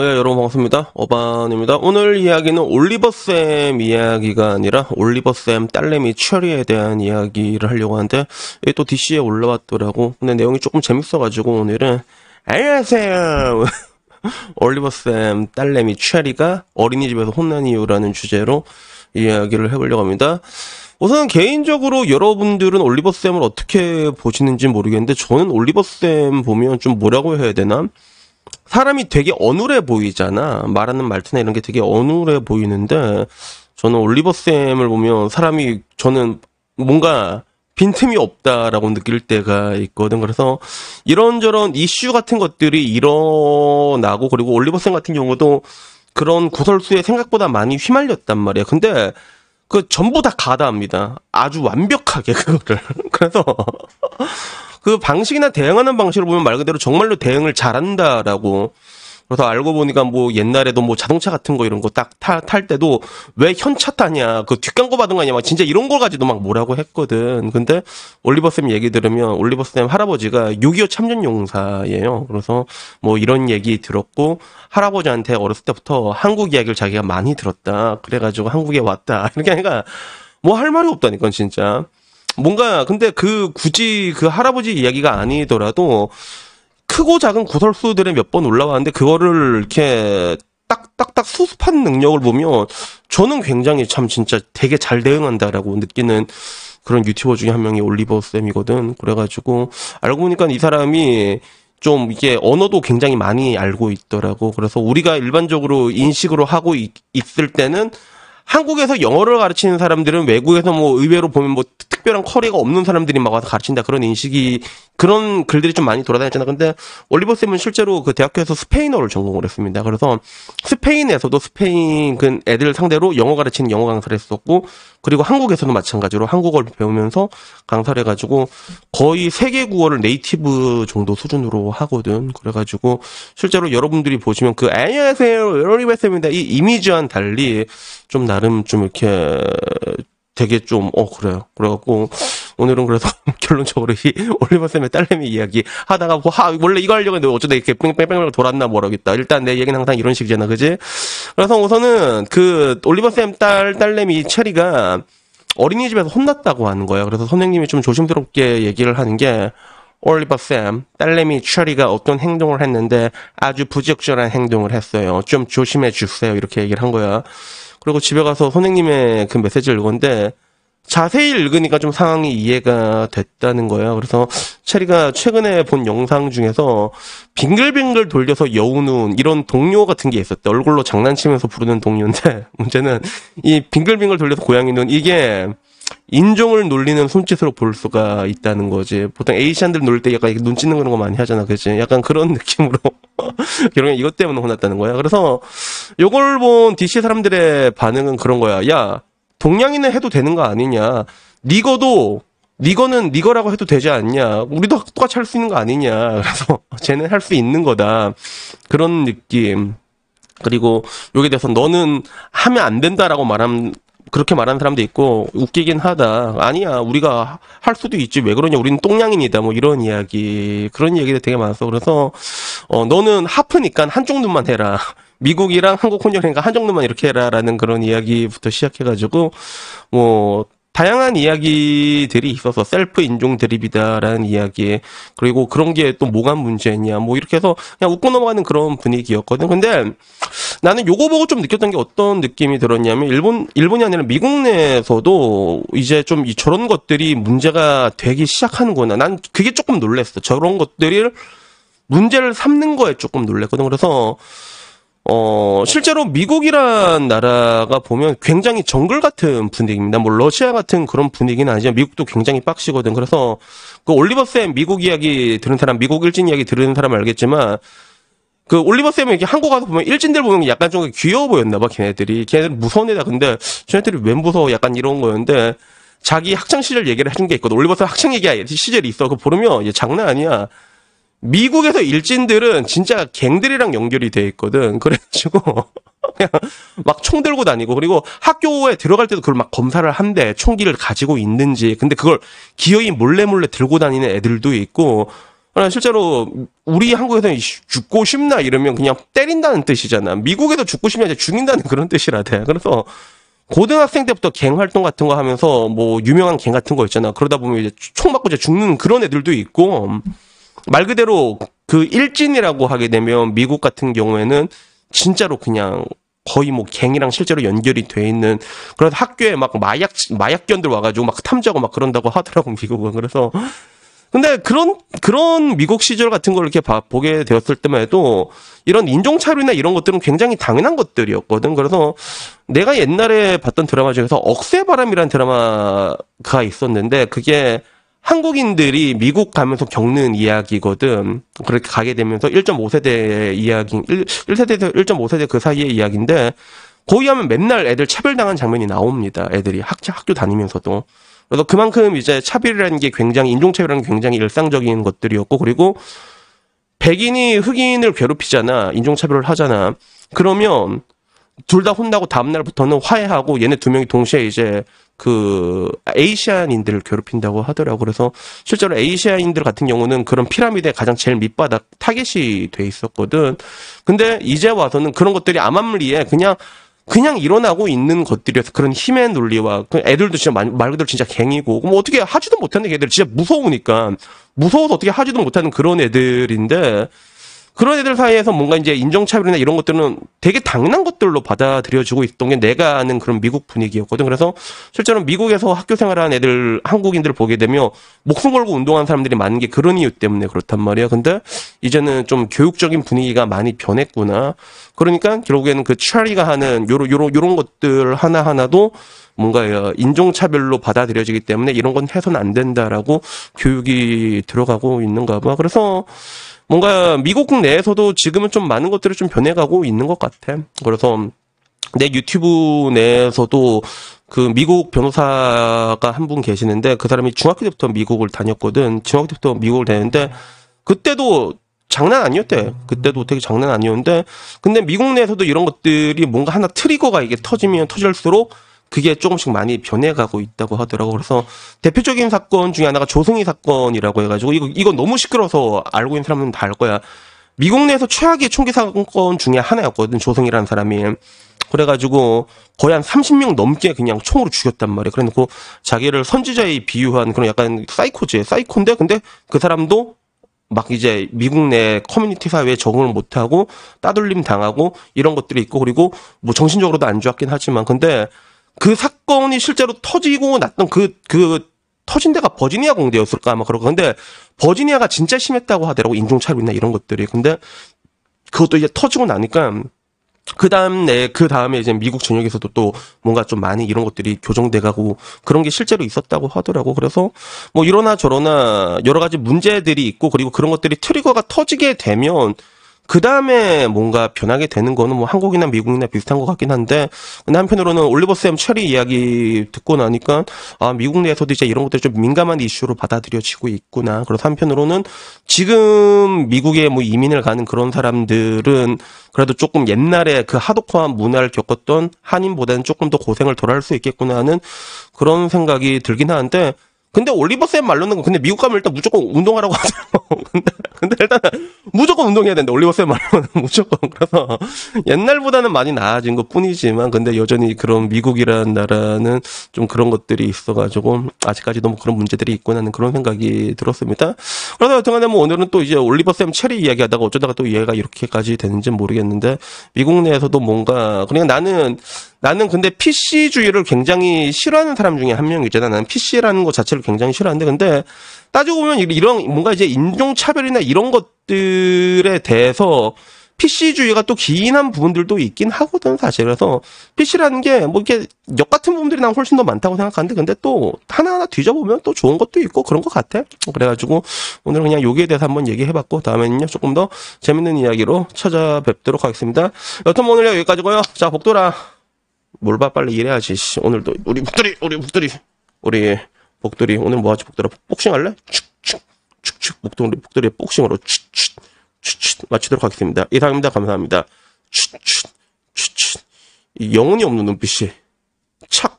예, 여러분 반갑습니다. 어반입니다. 오늘 이야기는 올리버쌤 이야기가 아니라 올리버쌤 딸내미 철이에 대한 이야기를 하려고 하는데, 이게 또 DC에 올라왔더라고. 근데 내용이 조금 재밌어가지고 오늘은, 안녕하세요! 올리버쌤 딸내미 철이가 어린이집에서 혼난 이유라는 주제로 이야기를 해보려고 합니다. 우선 개인적으로 여러분들은 올리버쌤을 어떻게 보시는지 모르겠는데, 저는 올리버쌤 보면 좀 뭐라고 해야 되나? 사람이 되게 어눌해 보이잖아. 말하는 말투나 이런 게 되게 어눌해 보이는데, 저는 올리버쌤을 보면 저는 뭔가 빈틈이 없다라고 느낄 때가 있거든. 그래서 이런저런 이슈 같은 것들이 일어나고, 그리고 올리버쌤 같은 경우도 그런 구설수에 생각보다 많이 휘말렸단 말이야. 근데 그 전부 다 가다합니다. 아주 완벽하게 그거를. 그래서 그 방식이나 대응하는 방식을 보면 말 그대로 정말로 대응을 잘한다라고. 그래서 알고 보니까 뭐 옛날에도 뭐 자동차 같은 거 이런 거 딱 탈 때도 왜 현차 타냐, 그 뒷광고 받은 거 아니야, 막 진짜 이런 거 가지고 막 뭐라고 했거든. 근데 올리버쌤 얘기 들으면 올리버쌤 할아버지가 6.25 참전용사예요. 그래서 뭐 이런 얘기 들었고, 할아버지한테 어렸을 때부터 한국 이야기를 자기가 많이 들었다. 그래가지고 한국에 왔다. 이렇게 하니까 뭐 할 말이 없다니까, 진짜. 뭔가 근데 굳이 그 할아버지 이야기가 아니더라도 크고 작은 구설수들에 몇 번 올라왔는데, 그거를 이렇게 딱딱딱 수습하는 능력을 보면 저는 굉장히 참 진짜 되게 잘 대응한다라고 느끼는 그런 유튜버 중에 한 명이 올리버쌤이거든. 그래가지고 알고 보니까 이 사람이 좀 이게 언어도 굉장히 많이 알고 있더라고. 그래서 우리가 일반적으로 인식으로 하고 있을 때는, 한국에서 영어를 가르치는 사람들은 외국에서 뭐 의외로 보면 뭐 특별한 커리가 없는 사람들이 막 와서 가르친다, 그런 인식이, 그런 글들이 좀 많이 돌아다녔잖아. 근데 올리버쌤은 실제로 그 대학교에서 스페인어를 전공을 했습니다. 그래서 스페인에서도 스페인 그 애들 상대로 영어 가르치는 영어 강사를 했었고, 그리고 한국에서도 마찬가지로 한국어를 배우면서 강사를 해가지고 거의 세계 국어를 네이티브 정도 수준으로 하거든. 그래가지고 실제로 여러분들이 보시면 그 안녕하세요 올리버쌤입니다 이 이미지와는 달리 좀 나름 좀 이렇게 되게 좀 그래요. 그래갖고 오늘은 그래서 결론적으로 이 올리버쌤의 딸내미 이야기 하다가 원래 이거 하려고 했는데 어쩌다 이렇게 뺑뺑뺑뺑 돌았나 모르겠다. 일단 내 얘기는 항상 이런 식이잖아, 그지? 그래서 우선은 그 올리버쌤 딸내미 체리가 어린이집에서 혼났다고 하는 거야. 그래서 선생님이 좀 조심스럽게 얘기를 하는 게, 올리버쌤 딸내미 체리가 어떤 행동을 했는데 아주 부적절한 행동을 했어요. 좀 조심해 주세요. 이렇게 얘기를 한 거야. 그리고 집에 가서 선생님의 그 메시지를 읽었는데, 자세히 읽으니까 좀 상황이 이해가 됐다는 거야. 그래서 체리가 최근에 본 영상 중에서 빙글빙글 돌려서 여우는 이런 동요 같은 게 있었대. 얼굴로 장난치면서 부르는 동요인데, 문제는 이 빙글빙글 돌려서 고양이는 이게 인종을 놀리는 손짓으로 볼 수가 있다는 거지. 보통 에이시안들 놀 때 약간 눈 찢는 그런 거 많이 하잖아, 그치? 약간 그런 느낌으로 결국엔 이것 때문에 혼났다는 거야. 그래서 요걸 본 DC 사람들의 반응은 그런 거야. 야, 동양인은 해도 되는 거 아니냐? 니거는 니거라고 해도 되지 않냐? 우리도 똑같이 할 수 있는 거 아니냐? 그래서 쟤는 할 수 있는 거다. 그런 느낌. 그리고 여기에 대해서 너는 하면 안 된다라고 그렇게 말하는 사람도 있고, 웃기긴 하다. 아니야, 우리가 할 수도 있지. 왜 그러냐? 우리는 똥냥인이다. 뭐 이런 이야기. 그런 얘기들 되게 많았어. 그래서 너는 하프니까 한쪽 눈만 해라. 미국이랑 한국 혼혈이니까 한쪽 눈만 이렇게 해라라는 그런 이야기부터 시작해가지고 뭐 다양한 이야기들이 있어서 셀프 인종 드립이다라는 이야기, 그리고 그런 게 또 뭐가 문제냐, 뭐 이렇게 해서 그냥 웃고 넘어가는 그런 분위기였거든. 근데 나는 요거 보고 좀 느꼈던 게 어떤 느낌이 들었냐면, 일본이 아니라 미국 내에서도 이제 좀 저런 것들이 문제가 되기 시작하는구나. 난 그게 조금 놀랬어. 저런 것들을 문제를 삼는 거에 조금 놀랬거든. 그래서 실제로 미국이란 나라가 보면 굉장히 정글 같은 분위기입니다. 뭐 러시아 같은 그런 분위기는 아니지만 미국도 굉장히 빡시거든. 그래서 그 올리버쌤 미국 이야기 들은 사람, 미국 일진 이야기 들은 사람 알겠지만, 그 올리버쌤이 이렇게 한국 가서 보면 일진들 보면 약간 좀 귀여워 보였나 봐, 걔네들 무서운 애다. 근데 쟤네들이 왜 무서워? 약간 이런 거였는데, 자기 학창 시절 얘기를 해준 게 있거든. 올리버쌤 학창 얘기 시절이 있어. 그거 보면 얘 장난 아니야. 미국에서 일진들은 진짜 갱들이랑 연결이 돼 있거든. 그래가지고 그냥 막 총 들고 다니고, 그리고 학교에 들어갈 때도 그걸 막 검사를 한대. 총기를 가지고 있는지. 근데 그걸 기어이 몰래 들고 다니는 애들도 있고, 실제로 우리 한국에서는 죽고 싶나 이러면 그냥 때린다는 뜻이잖아. 미국에도 죽고 싶냐 이제 죽인다는 그런 뜻이라대. 그래서 고등학생 때부터 갱 활동 같은 거 하면서 뭐 유명한 갱 같은 거 있잖아. 그러다 보면 이제 총 맞고 이제 죽는 그런 애들도 있고, 말 그대로 그 일진이라고 하게 되면 미국 같은 경우에는 진짜로 그냥 거의 뭐 갱이랑 실제로 연결이 돼 있는, 그래서 학교에 막 마약견들 와가지고 막 탐지하고 막 그런다고 하더라고, 미국은. 그래서 근데 그런 미국 시절 같은 걸 이렇게 보게 되었을 때만 해도 이런 인종차별이나 이런 것들은 굉장히 당연한 것들이었거든. 그래서 내가 옛날에 봤던 드라마 중에서 억새바람이라는 드라마가 있었는데, 그게 한국인들이 미국 가면서 겪는 이야기거든. 그렇게 가게 되면서 1.5세대의 이야기, 1세대에서 1.5세대 그 사이의 이야기인데, 거기 하면 맨날 애들 차별당한 장면이 나옵니다. 애들이 학교 다니면서도. 그래서 그만큼 이제 차별이라는 게 굉장히, 인종차별이라는 게 굉장히 일상적인 것들이었고, 그리고 백인이 흑인을 괴롭히잖아. 인종차별을 하잖아. 그러면 둘 다 혼나고 다음날부터는 화해하고 얘네 두 명이 동시에 이제 그 에이시안인들을 괴롭힌다고 하더라고. 그래서 실제로 에이시안인들 같은 경우는 그런 피라미드의 가장 제일 밑바닥 타겟이 돼 있었거든. 근데 이제 와서는 그런 것들이 암암리에 그냥 일어나고 있는 것들이어서, 그런 힘의 논리와, 그 애들도 진짜 말 그대로 진짜 갱이고, 뭐 어떻게 하지도 못하는 애들, 진짜 무서워서 어떻게 하지도 못하는 그런 애들인데, 그런 애들 사이에서 뭔가 이제 인종차별이나 이런 것들은 되게 당연한 것들로 받아들여지고 있던 게 내가 아는 그런 미국 분위기였거든. 그래서 실제로 미국에서 학교 생활하는 애들, 한국인들 보게 되면 목숨 걸고 운동하는 사람들이 많은 게 그런 이유 때문에 그렇단 말이야. 근데 이제는 좀 교육적인 분위기가 많이 변했구나. 그러니까 결국에는 그 차리가 하는 요런 것들 하나하나도 뭔가 인종차별로 받아들여지기 때문에 이런 건 해서는 안 된다라고 교육이 들어가고 있는가 봐. 그래서 뭔가 미국 내에서도 지금은 좀 많은 것들이 좀 변해가고 있는 것 같아. 그래서 내 유튜브 내에서도 그 미국 변호사가 한 분 계시는데, 그 사람이 중학교 때부터 미국을 다녔거든. 중학교 때부터 미국을 다녔는데 그때도 장난 아니었대. 그때도 되게 장난 아니었는데, 근데 미국 내에서도 이런 것들이 뭔가 하나 트리거가 이게 터지면 터질수록 그게 조금씩 많이 변해가고 있다고 하더라고. 그래서 대표적인 사건 중에 하나가 조승희 사건이라고 해가지고, 이거 너무 시끄러워서 알고 있는 사람은 다 알 거야. 미국 내에서 최악의 총기 사건 중에 하나였거든, 조승희라는 사람이. 그래가지고 거의 한 30명 넘게 그냥 총으로 죽였단 말이야. 그래놓고 자기를 선지자에 비유한 그런 약간 사이코인데, 근데 그 사람도 막 이제 미국 내 커뮤니티 사회에 적응을 못하고 따돌림 당하고 이런 것들이 있고, 그리고 뭐 정신적으로도 안 좋았긴 하지만, 근데 그 사건이 실제로 터지고 났던 터진 데가 버지니아 공대였을까 아마 그러고. 근데 버지니아가 진짜 심했다고 하더라고, 인종차별이나 이런 것들이. 근데 그것도 이제 터지고 나니까 그 다음에 이제 미국 전역에서도 또 뭔가 좀 많이 이런 것들이 교정돼가고 그런 게 실제로 있었다고 하더라고. 그래서 뭐 이러나 저러나 여러 가지 문제들이 있고, 그리고 그런 것들이 트리거가 터지게 되면 그 다음에 뭔가 변하게 되는 거는 뭐 한국이나 미국이나 비슷한 것 같긴 한데, 근데 한편으로는 올리버 쌤 체리 이야기 듣고 나니까 미국 내에서도 이제 이런 것들이 좀 민감한 이슈로 받아들여지고 있구나. 그래서 한편으로는 지금 미국에 뭐 이민을 가는 그런 사람들은 그래도 조금 옛날에 그 하드코어한 문화를 겪었던 한인보다는 조금 더 고생을 덜 할 수 있겠구나 하는 그런 생각이 들긴 하는데, 근데 올리버 쌤 말로는 근데 미국 가면 일단 무조건 운동하라고 하더라고. 근데 일단 무조건 운동해야 된다, 올리버 쌤 말로는. 무조건. 그래서 옛날보다는 많이 나아진 것 뿐이지만, 근데 여전히 그런 미국이라는 나라는 좀 그런 것들이 있어가지고 아직까지도 뭐 그런 문제들이 있구나 하는 그런 생각이 들었습니다. 그래서 여튼간에 뭐 오늘은 또 이제 올리버 쌤 체리 이야기하다가 어쩌다가 또 얘가 이렇게까지 되는지 모르겠는데, 미국 내에서도 뭔가, 그러니까 나는 근데 PC주의를 굉장히 싫어하는 사람 중에 한 명이잖아. 나는 PC라는 것 자체를 굉장히 싫어하는데, 근데 따지고 보면 이런 뭔가 이제 인종차별이나 이런 것들에 대해서 PC주의가 또 기인한 부분들도 있긴 하거든, 사실. 그래서 PC라는 게 뭐 이렇게 역 같은 부분들이 난 훨씬 더 많다고 생각하는데, 근데 또 하나하나 뒤져보면 또 좋은 것도 있고 그런 것 같아. 그래가지고 오늘은 그냥 여기에 대해서 한번 얘기해봤고, 다음에는요 조금 더 재밌는 이야기로 찾아뵙도록 하겠습니다. 여튼 뭐 오늘 여기까지고요. 자, 복돌아. 뭘 봐, 빨리 일해야지. 오늘도 우리 복돌이 오늘 뭐 하지? 복돌아, 복싱할래? 축축축축 복돌이 복싱으로 축축축축 마치도록 하겠습니다. 이상입니다. 감사합니다. 축축축축 이 영혼이 없는 눈빛이 착